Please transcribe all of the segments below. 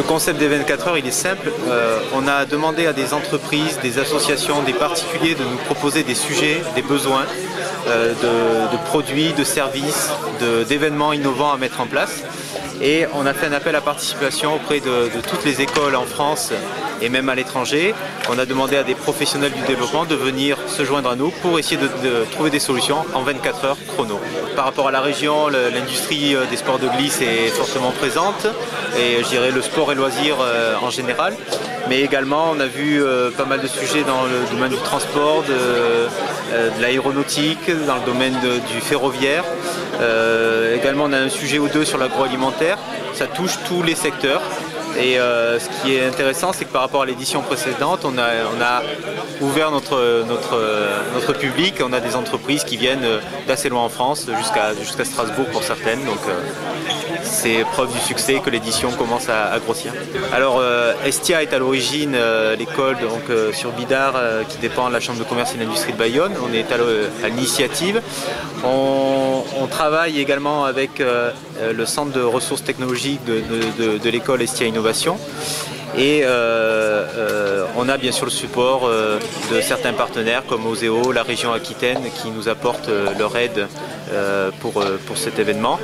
Le concept des 24 heures, il est simple. On a demandé à des entreprises, des associations, des particuliers de nous proposer des sujets, des besoins, de produits, de services, d'événements innovants à mettre en place. Et on a fait un appel à participation auprès de toutes les écoles en France et même à l'étranger. On a demandé à des professionnels du développement de venir se joindre à nous pour essayer de trouver des solutions en 24 heures chrono. Par rapport à la région, l'industrie des sports de glisse est fortement présente et je dirais le sport et loisirs en général. Mais également on a vu pas mal de sujets dans le domaine du transport, de l'aéronautique, dans le domaine du ferroviaire. Également on a un sujet ou deux sur l'agroalimentaire. Ça touche tous les secteurs. Et ce qui est intéressant, c'est que par rapport à l'édition précédente, on a ouvert notre public. On a des entreprises qui viennent d'assez loin en France, jusqu'à Strasbourg pour certaines. Donc c'est preuve du succès que l'édition commence à grossir. Alors Estia est à l'origine l'école sur Bidart qui dépend de la Chambre de commerce et d'industrie de Bayonne. On est à l'initiative. On travaille également avec le centre de ressources technologiques de l'école Estia Innovation. Et on a bien sûr le support de certains partenaires comme Oseo, la région Aquitaine qui nous apportent leur aide pour cet événement.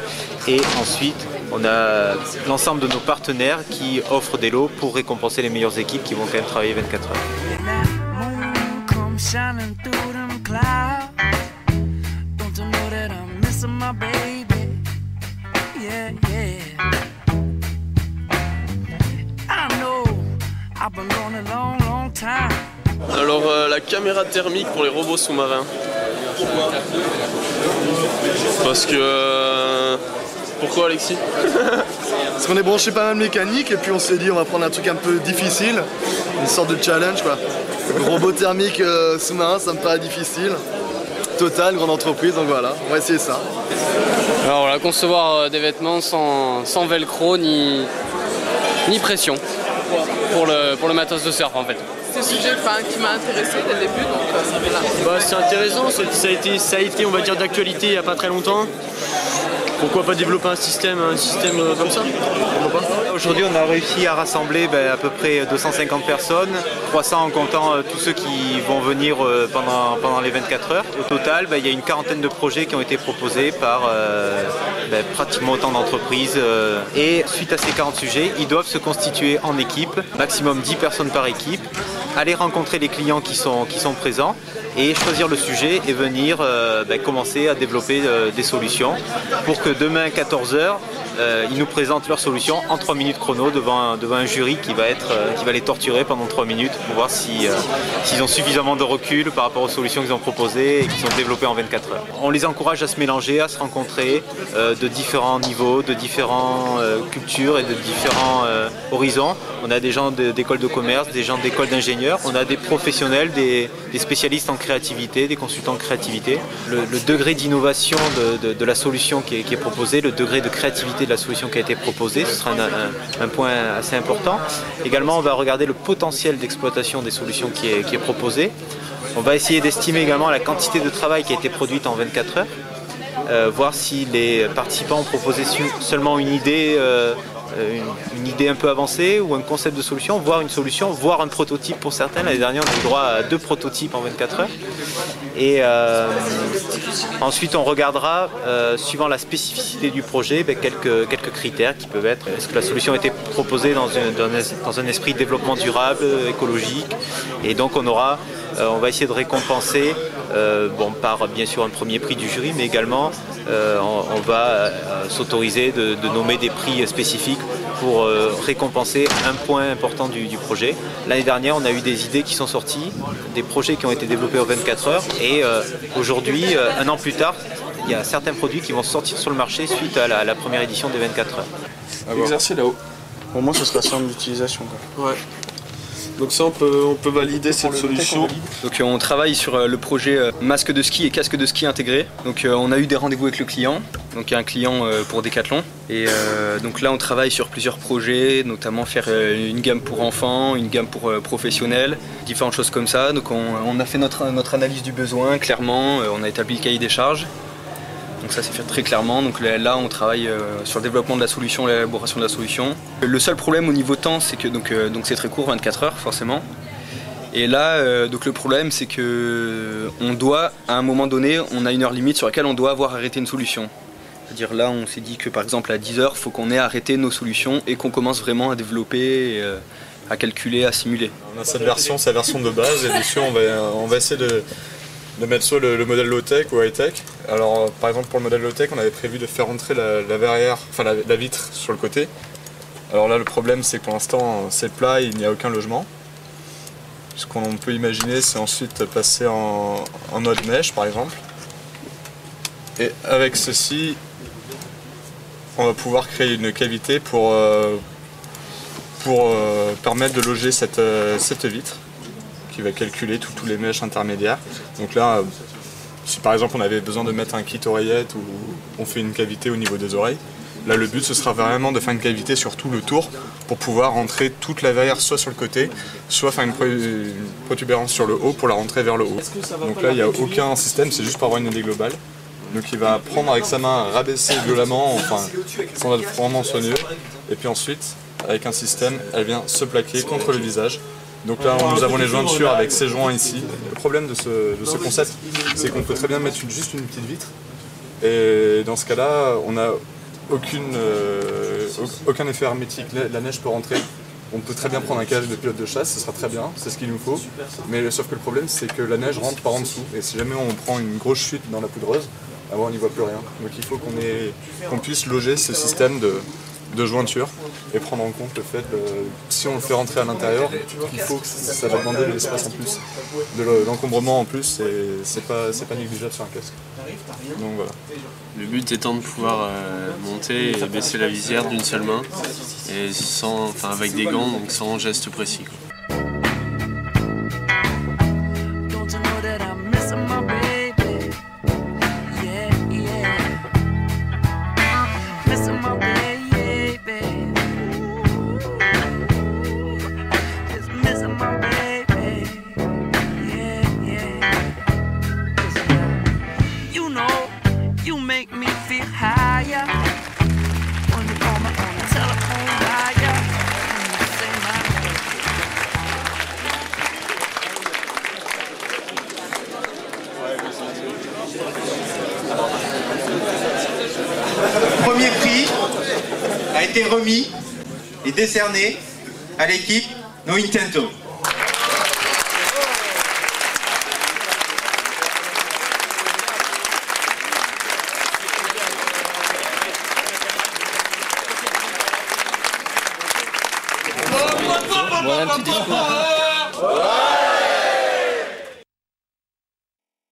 Et ensuite, on a l'ensemble de nos partenaires qui offrent des lots pour récompenser les meilleures équipes qui vont quand même travailler 24 heures. Alors la caméra thermique pour les robots sous-marins. Parce que... Pourquoi Alexis? Parce qu'on est branché pas mal mécanique et puis on s'est dit on va prendre un truc un peu difficile, une sorte de challenge quoi. Le robot thermique sous-marin ça me paraît difficile. Total, grande entreprise, donc voilà, on va essayer ça. Alors voilà, concevoir des vêtements sans velcro ni pression pour le matos de surf en fait. C'est un sujet qui m'a intéressé dès le début, donc voilà. Bah, c'est intéressant, ça a été on va dire d'actualité il n'y a pas très longtemps. Pourquoi pas développer un système comme ça? Aujourd'hui, on a réussi à rassembler à peu près 250 personnes, 300 en comptant tous ceux qui vont venir pendant les 24 heures. Au total, il y a une quarantaine de projets qui ont été proposés par pratiquement autant d'entreprises. Et suite à ces 40 sujets, ils doivent se constituer en équipe, maximum 10 personnes par équipe, aller rencontrer les clients qui sont présents et choisir le sujet et venir commencer à développer des solutions pour que demain à 14 h, ils nous présentent leurs solutions en 3 minutes chrono devant un jury qui va les torturer pendant 3 minutes pour voir s'ils ont suffisamment de recul par rapport aux solutions qu'ils ont proposées et qu'ils ont développées en 24 heures. On les encourage à se mélanger, à se rencontrer de différents niveaux, de différentes cultures et de différents horizons. On a des gens d'écoles de commerce, des gens d'écoles d'ingénieurs, on a des professionnels, des spécialistes en créativité, des consultants de créativité. Le degré d'innovation de la solution qui est proposée, le degré de créativité de la solution qui a été proposée, ce sera un point assez important. Également, on va regarder le potentiel d'exploitation des solutions qui est proposé. On va essayer d'estimer également la quantité de travail qui a été produite en 24 heures, voir si les participants ont proposé seulement une idée un peu avancée ou un concept de solution, voire une solution, voire un prototype pour certains. L'année dernière, on a eu droit à 2 prototypes en 24 heures. Et ensuite, on regardera, suivant la spécificité du projet, quelques critères qui peuvent être est-ce que la solution a été proposée dans un esprit de développement durable, écologique. Et donc, on va essayer de récompenser par bien sûr un premier prix du jury, mais également on va s'autoriser de nommer des prix spécifiques pour récompenser un point important du projet. L'année dernière, on a eu des idées qui sont sorties, des projets qui ont été développés en 24 heures et aujourd'hui, un an plus tard, il y a certains produits qui vont sortir sur le marché suite à la première édition des 24 heures. Exercer là-haut. Pour moi, ce sera simple d'utilisation. Ouais. Donc ça, on peut valider cette solution. Donc on travaille sur le projet masque de ski et casque de ski intégré. Donc on a eu des rendez-vous avec le client. Donc il y a un client pour Decathlon. Et donc là on travaille sur plusieurs projets, notamment faire une gamme pour enfants, une gamme pour professionnels, différentes choses comme ça. Donc on a fait notre analyse du besoin clairement, on a établi le cahier des charges. Donc ça c'est fait très clairement. Donc là on travaille sur le développement de la solution, l'élaboration de la solution. Le seul problème au niveau temps, c'est que donc c'est très court, 24 heures forcément. Et là, donc le problème, c'est que on doit, à un moment donné, on a une heure limite sur laquelle on doit avoir arrêté une solution. C'est-à-dire là, on s'est dit que par exemple à 10 heures, il faut qu'on ait arrêté nos solutions et qu'on commence vraiment à développer, à calculer, à simuler. On a cette version, c'est la version de base, et dessus on va essayer de mettre soit le modèle low-tech ou high-tech. Alors par exemple pour le modèle low-tech, on avait prévu de faire entrer la verrière, enfin la vitre sur le côté. Alors là le problème c'est que pour l'instant c'est plat et il n'y a aucun logement. Ce qu'on peut imaginer c'est ensuite passer en mode mesh par exemple. Et avec ceci, on va pouvoir créer une cavité pour permettre de loger cette vitre qui va calculer tous les mèches intermédiaires. Donc là, si par exemple on avait besoin de mettre un kit oreillette ou on fait une cavité au niveau des oreilles, là le but ce sera vraiment de faire une cavité sur tout le tour pour pouvoir rentrer toute la verrière soit sur le côté, soit faire une protubérance sur le haut pour la rentrer vers le haut. Donc là il n'y a aucun système, c'est juste pour avoir une idée globale. Donc il va prendre avec sa main, rabaisser violemment, enfin sans être vraiment soigneux, et puis ensuite avec un système elle vient se plaquer contre le visage. Donc là nous avons les jointures avec ces joints ici. Le problème de ce concept c'est qu'on peut très bien mettre juste une petite vitre, et dans ce cas là on n'a aucun effet hermétique, la neige peut rentrer. On peut très bien prendre un casque de pilote de chasse, ce sera très bien, c'est ce qu'il nous faut. Mais sauf que le problème c'est que la neige rentre par en dessous, et si jamais on prend une grosse chute dans la poudreuse, alors on n'y voit plus rien. Donc il faut qu'on puisse loger ce système de jointure et prendre en compte le fait que si on le fait rentrer à l'intérieur, il faut que ça va demander de l'espace en plus, de l'encombrement en plus, et c'est pas négligeable sur un casque. Donc voilà. Le but étant de pouvoir monter et baisser la visière d'une seule main, et avec des gants, donc sans geste précis, quoi. Premier prix a été remis et décerné à l'équipe No Intento. Voilà un petit discours.